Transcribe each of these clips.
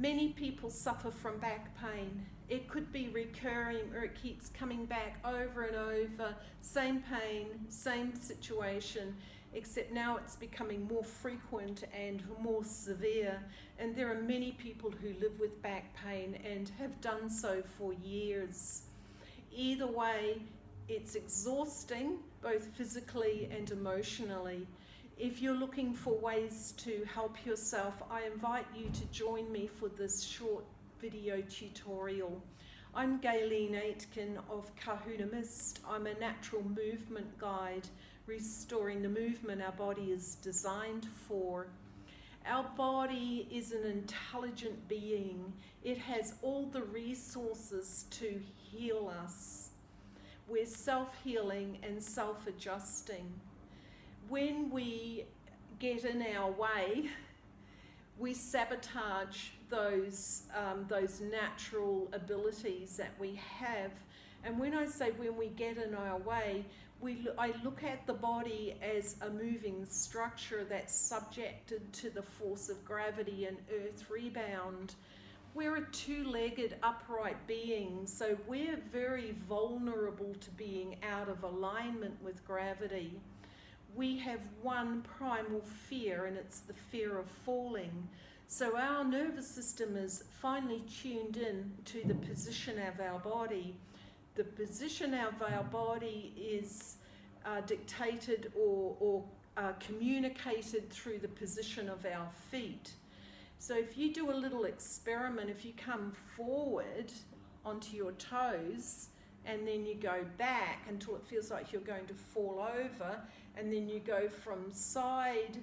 Many people suffer from back pain. It could be recurring, or it keeps coming back over and over, same pain, same situation, except now it's becoming more frequent and more severe. And there are many people who live with back pain and have done so for years. Either way, it's exhausting, both physically and emotionally. If you're looking for ways to help yourself, I invite you to join me for this short video tutorial. I'm Gayleen Aitken of Kahuna Mist. I'm a natural movement guide, restoring the movement our body is designed for. Our body is an intelligent being. It has all the resources to heal us. We're self-healing and self-adjusting. When we get in our way, we sabotage those natural abilities that we have. And when I say when we get in our way, I look at the body as a moving structure that's subjected to the force of gravity and earth rebound. We're a two-legged upright being, so we're very vulnerable to being out of alignment with gravity. We have one primal fear, and it's the fear of falling. So our nervous system is finely tuned in to the position of our body. The position of our body is dictated or communicated through the position of our feet. So if you do a little experiment, if you come forward onto your toes and then you go back until it feels like you're going to fall over, and then you go from side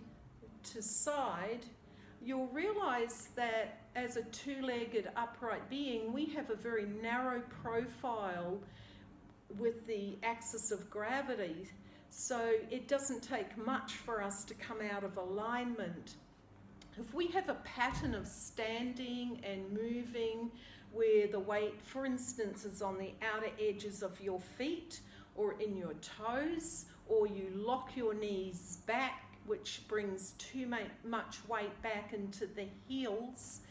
to side, you'll realize that as a two-legged upright being, we have a very narrow profile with the axis of gravity. So it doesn't take much for us to come out of alignment. If we have a pattern of standing and moving where the weight, for instance, is on the outer edges of your feet or in your toes, or you lock your knees back, which brings too much weight back into the heels,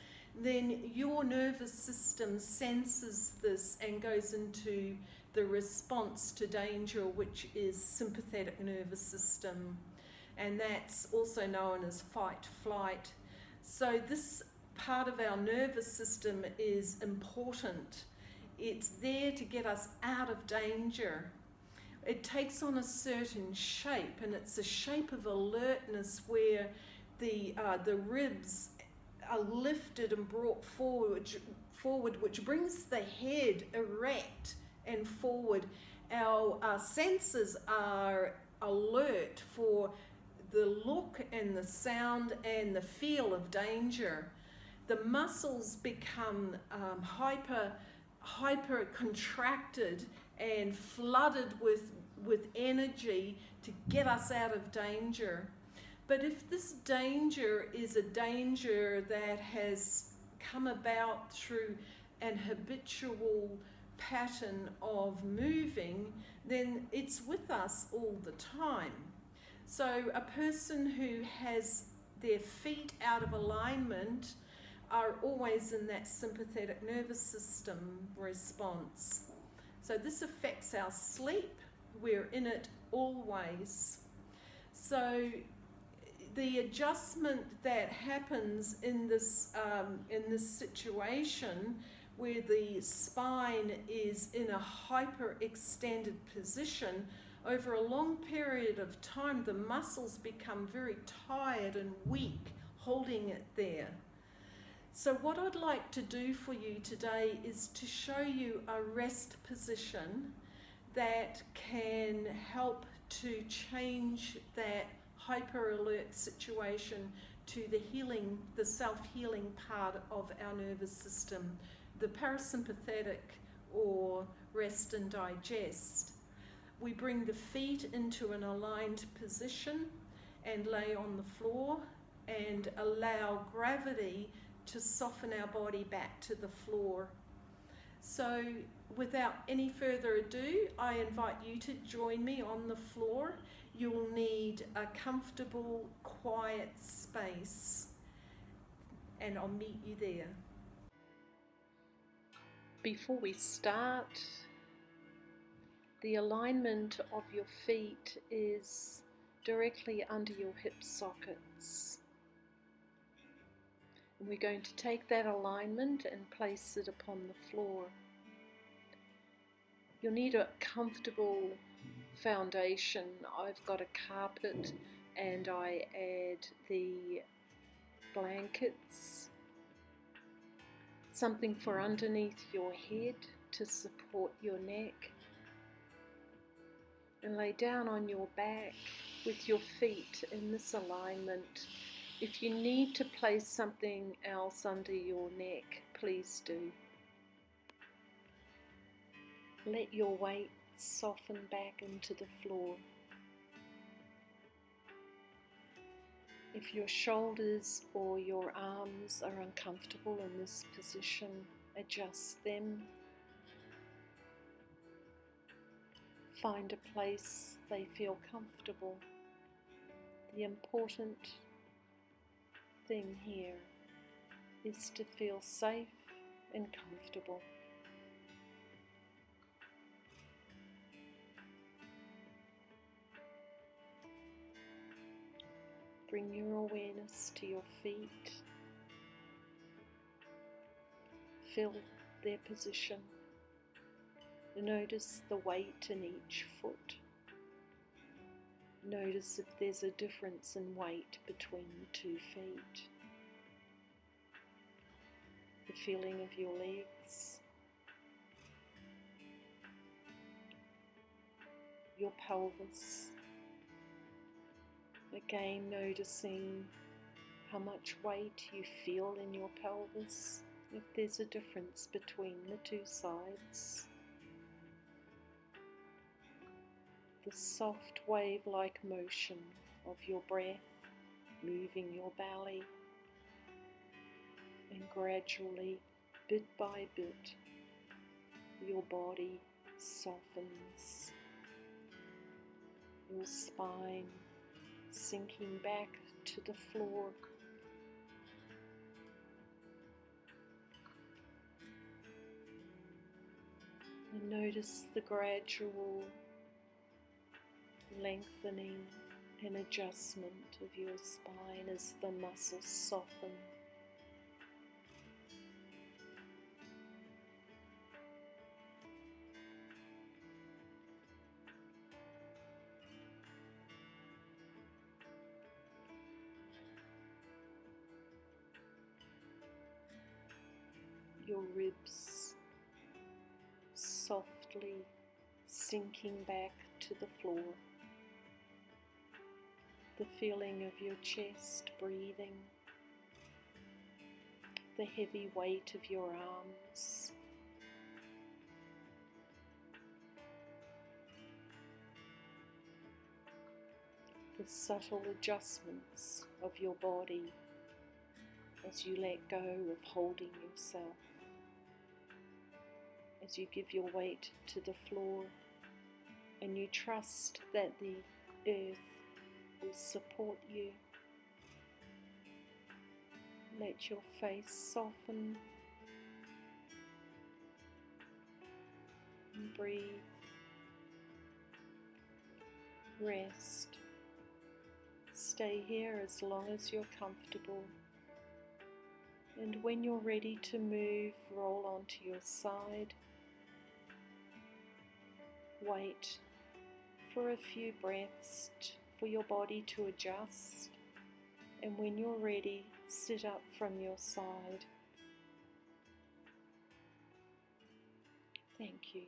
then your nervous system senses this and goes into the response to danger, which is sympathetic nervous system. And that's also known as fight-flight. So this part of our nervous system is important. It's there to get us out of danger. It takes on a certain shape, and it's a shape of alertness where the ribs are lifted and brought forward, which brings the head erect and forward. Our senses are alert for the look and the sound and the feel of danger. The muscles become hyper contracted and flooded with energy to get us out of danger. But if this danger is a danger that has come about through an habitual pattern of moving, then it's with us all the time. So a person who has their feet out of alignment are always in that sympathetic nervous system response. So this affects our sleep. We're in it always. So the adjustment that happens in this situation where the spine is in a hyper-extended position, over a long period of time, the muscles become very tired and weak, holding it there. So what I'd like to do for you today is to show you a rest position that can help to change that hyper-alert situation to the healing, the self-healing part of our nervous system, the parasympathetic or rest and digest. We bring the feet into an aligned position and lay on the floor and allow gravity to soften our body back to the floor. So without any further ado, I invite you to join me on the floor. You'll need a comfortable, quiet space, and I'll meet you there. before we start, the alignment of your feet is directly under your hip sockets. And we're going to take that alignment and place it upon the floor. You'll need a comfortable foundation. I've got a carpet and I add the blankets, something for underneath your head to support your neck, and lay down on your back with your feet in this alignment. If you need to place something else under your neck, please do. Let your weight soften back into the floor. If your shoulders or your arms are uncomfortable in this position, adjust them. Find a place they feel comfortable. The important thing here is to feel safe and comfortable. Bring your awareness to your feet. Feel their position. Notice the weight in each foot. Notice if there's a difference in weight between the 2 feet. The feeling of your legs. Your pelvis. Again, noticing how much weight you feel in your pelvis, if there's a difference between the 2 sides. The soft wave-like motion of your breath moving your belly, and gradually, bit by bit, your body softens. Your spine sinking back to the floor. And notice the gradual lengthening and adjustment of your spine as the muscles soften. Your ribs softly sinking back to the floor. The feeling of your chest breathing. The heavy weight of your arms. The subtle adjustments of your body as you let go of holding yourself. As you give your weight to the floor and you trust that the earth will support you. Let your face soften and breathe. Rest. Stay here as long as you're comfortable. And when you're ready to move, roll onto your side. Wait for a few breaths for your body to adjust, and when you're ready, sit up from your side. Thank you.